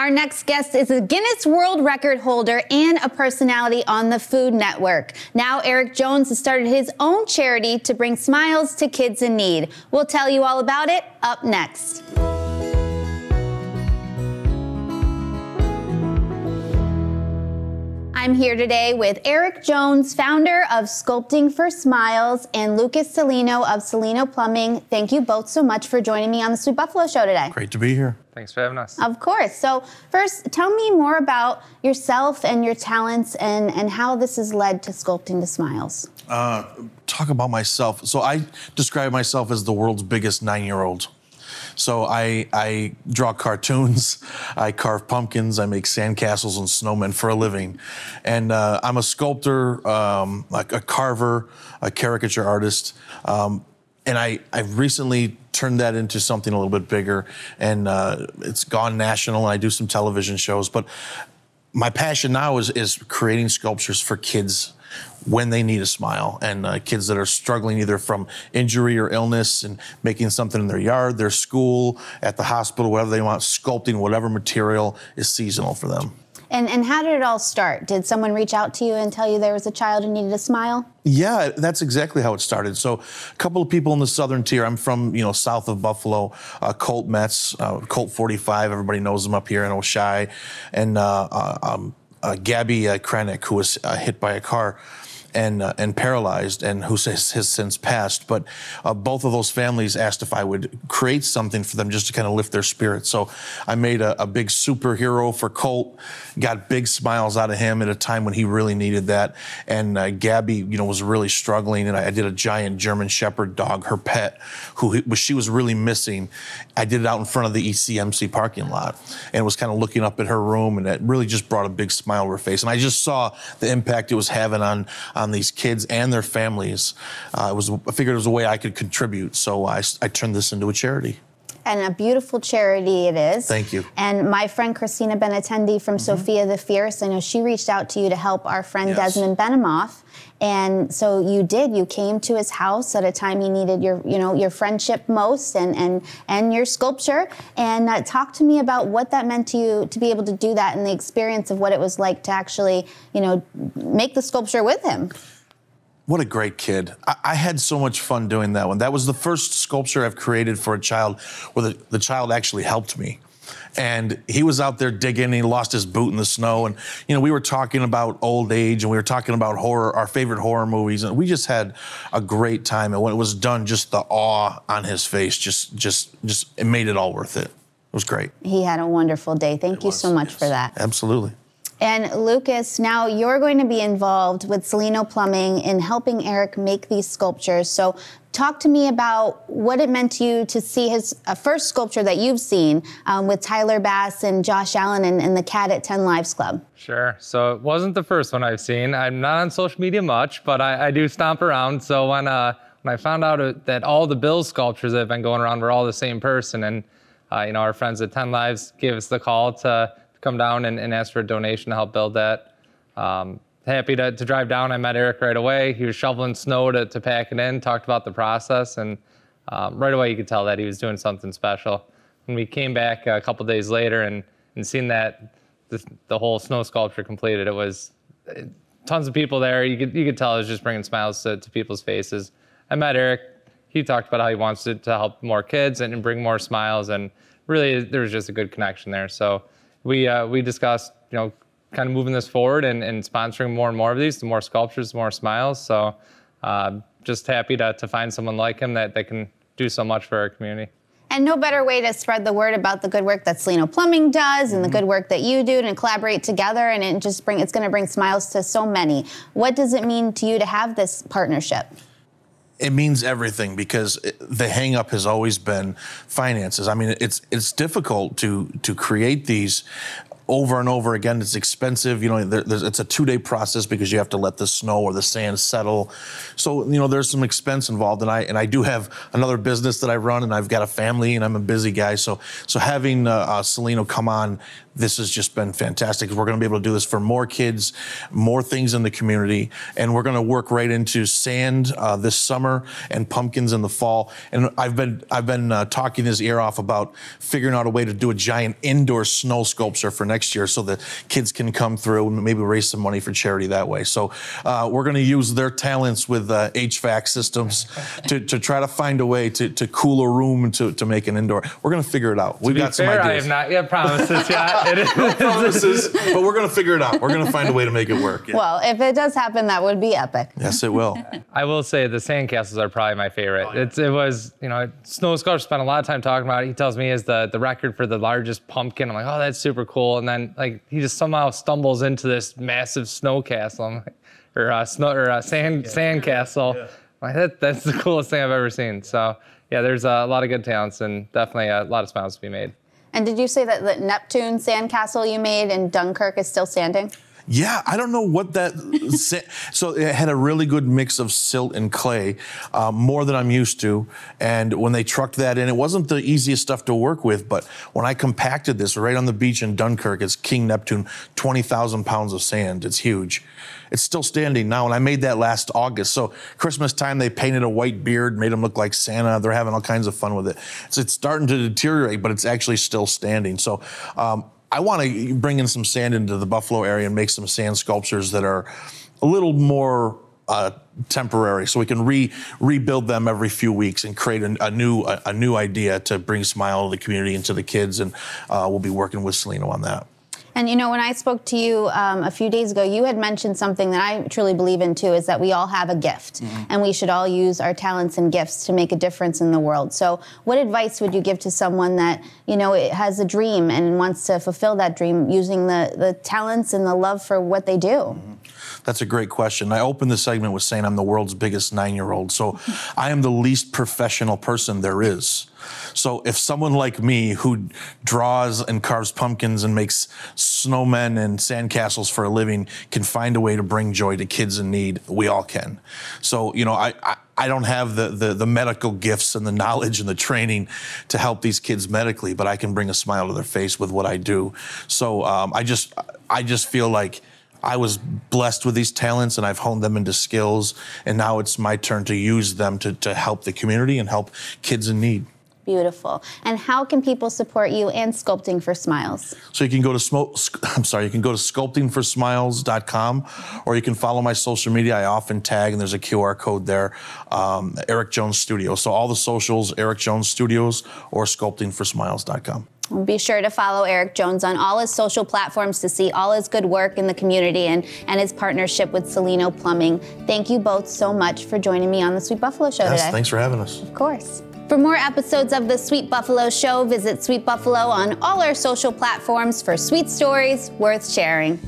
Our next guest is a Guinness World Record holder and a personality on the Food Network. Now Eric Jones has started his own charity to bring smiles to kids in need. We'll tell you all about it up next. I'm here today with Eric Jones, founder of Sculpting for Smiles, and Lucas Salino of Salino Plumbing. Thank you both so much for joining me on the Sweet Buffalo Show today. Great to be here. Thanks for having us. Of course. So first, tell me more about yourself and your talents and how this has led to Sculpting to Smiles. Talk about myself. So I describe myself as the world's biggest 9-year-old. So I draw cartoons, I carve pumpkins, I make sandcastles and snowmen for a living. And I'm a sculptor, like a carver, a caricature artist. And I've recently turned that into something a little bit bigger, and it's gone national, and I do some television shows. But my passion now is creating sculptures for kids when they need a smile, and kids that are struggling either from injury or illness, and making something in their yard, their school, at the hospital, whatever they want, sculpting whatever material is seasonal for them. And how did it all start? Did someone reach out to you and tell you there was a child who needed a smile? Yeah, that's exactly how it started. So a couple of people in the southern tier, I'm from, south of Buffalo, Colt Metz, Colt 45, everybody knows them up here in Oshai, and Gabby Kranick, who was hit by a car and paralyzed, and who has since passed. But both of those families asked if I would create something for them just to kind of lift their spirits. So I made a big superhero for Colt, got big smiles out of him at a time when he really needed that. And Gabby, was really struggling, and I did a giant German Shepherd dog, her pet, she was really missing. I did it out in front of the ECMC parking lot, and was kind of looking up at her room, and it really just brought a big smile to her face. And I just saw the impact it was having on these kids and their families. I figured it was a way I could contribute, so I turned this into a charity. And a beautiful charity it is. Thank you. And my friend Christina Benatendi from Sophia the Fierce, I know she reached out to you to help our friend Desmond Benimoff. And so you came to his house at a time he needed your friendship most and your sculpture. And talk to me about what that meant to you to be able to do that, and the experience of what it was like to actually, make the sculpture with him. What a great kid. I had so much fun doing that one. That was the first sculpture I've created for a child where the child actually helped me. And he was out there digging, and he lost his boot in the snow. And, we were talking about old age, and we were talking about horror, our favorite horror movies. And we just had a great time. And when it was done, just the awe on his face, it made it all worth it. It was great. He had a wonderful day. Thank you so much for that. Absolutely. And Lucas, now you're going to be involved with Salino Plumbing in helping Eric make these sculptures. So talk to me about what it meant to you to see his first sculpture that you've seen with Tyler Bass and Josh Allen and the Cat at 10 Lives Club. Sure. So it wasn't the first one I've seen. I'm not on social media much, but I do stomp around. So when I found out that all the Bill sculptures that have been going around were all the same person, and our friends at 10 Lives gave us the call to come down and ask for a donation to help build that. Happy to drive down. I met Eric right away. He was shoveling snow to pack it in, talked about the process, and right away you could tell that he was doing something special. When we came back a couple days later and seen that the whole snow sculpture completed, it was tons of people there. You could tell it was just bringing smiles to people's faces. I met Eric. He talked about how he wants to help more kids and bring more smiles, and really there was just a good connection there. So we discussed, kind of moving this forward and sponsoring more and more of these, the more sculptures, the more smiles. So just happy to find someone like him that can do so much for our community. And no better way to spread the word about the good work that Salino Plumbing does and the good work that you do, and collaborate together, and it's going to bring smiles to so many. What does it mean to you to have this partnership? It means everything, because the hang-up has always been finances. I mean, it's difficult to create these over and over again. It's expensive. You know, it's a 2-day process because you have to let the snow or the sand settle. So, you know, there's some expense involved. And I do have another business that I run, and I've got a family, and I'm a busy guy. So having Cellino come on, this has just been fantastic. We're going to be able to do this for more kids, more things in the community, and we're going to work right into sand this summer and pumpkins in the fall. And I've been talking his ear off about figuring out a way to do a giant indoor snow sculpture for next year, so that kids can come through and maybe raise some money for charity that way. So we're going to use their talents with HVAC systems to try to find a way to cool a room to make an indoor. We're going to figure it out. We've got some ideas. I have not yet promised this yet. No promises, but we're going to figure it out. We're going to find a way to make it work. Yeah. Well, if it does happen, that would be epic. Yes, it will. I will say the sandcastles are probably my favorite. Oh, yeah. It was, you know, Snow Sculpture spent a lot of time talking about it. He tells me is the record for the largest pumpkin. I'm like, oh, that's super cool. And then like he just somehow stumbles into this massive snow castle, sand castle. Yeah. Like, that's the coolest thing I've ever seen. So yeah, there's a lot of good talents and definitely a lot of smiles to be made. And did you say that the Neptune sandcastle you made in Dunkirk is still standing? Yeah, I don't know what that. So it had a really good mix of silt and clay, more than I'm used to. And when they trucked that in, it wasn't the easiest stuff to work with. But when I compacted this right on the beach in Dunkirk, it's King Neptune, 20,000 pounds of sand. It's huge. It's still standing now, and I made that last August. So Christmas time, they painted a white beard, made him look like Santa. They're having all kinds of fun with it. So it's starting to deteriorate, but it's actually still standing. So I want to bring in some sand into the Buffalo area and make some sand sculptures that are a little more temporary, so we can rebuild them every few weeks and create a new idea to bring smile to the community and to the kids. And we'll be working with Cellino on that. And, you know, when I spoke to you a few days ago, you had mentioned something that I truly believe in, too, is that we all have a gift. Mm-hmm. And we should all use our talents and gifts to make a difference in the world. So what advice would you give to someone that, you know, has a dream and wants to fulfill that dream using the talents and the love for what they do? Mm-hmm. That's a great question. I opened the segment with saying I'm the world's biggest 9-year-old. So I am the least professional person there is. So if someone like me who draws and carves pumpkins and makes snowmen and sandcastles for a living can find a way to bring joy to kids in need, we all can. So, you know, I don't have the medical gifts and the knowledge and the training to help these kids medically, but I can bring a smile to their face with what I do. So I just feel like I was blessed with these talents and I've honed them into skills, and now it's my turn to use them to help the community and help kids in need. Beautiful. And how can people support you and Sculpting for Smiles? So you can go to sculptingforsmiles.com, or you can follow my social media. I often tag, and there's a QR code there, Eric Jones Studio. So all the socials, Eric Jones Studios or sculptingforsmiles.com. Be sure to follow Eric Jones on all his social platforms to see all his good work in the community and his partnership with Cellino Plumbing. Thank you both so much for joining me on the Sweet Buffalo Show today. Thanks for having us. Of course. For more episodes of the Sweet Buffalo Show, visit Sweet Buffalo on all our social platforms for sweet stories worth sharing.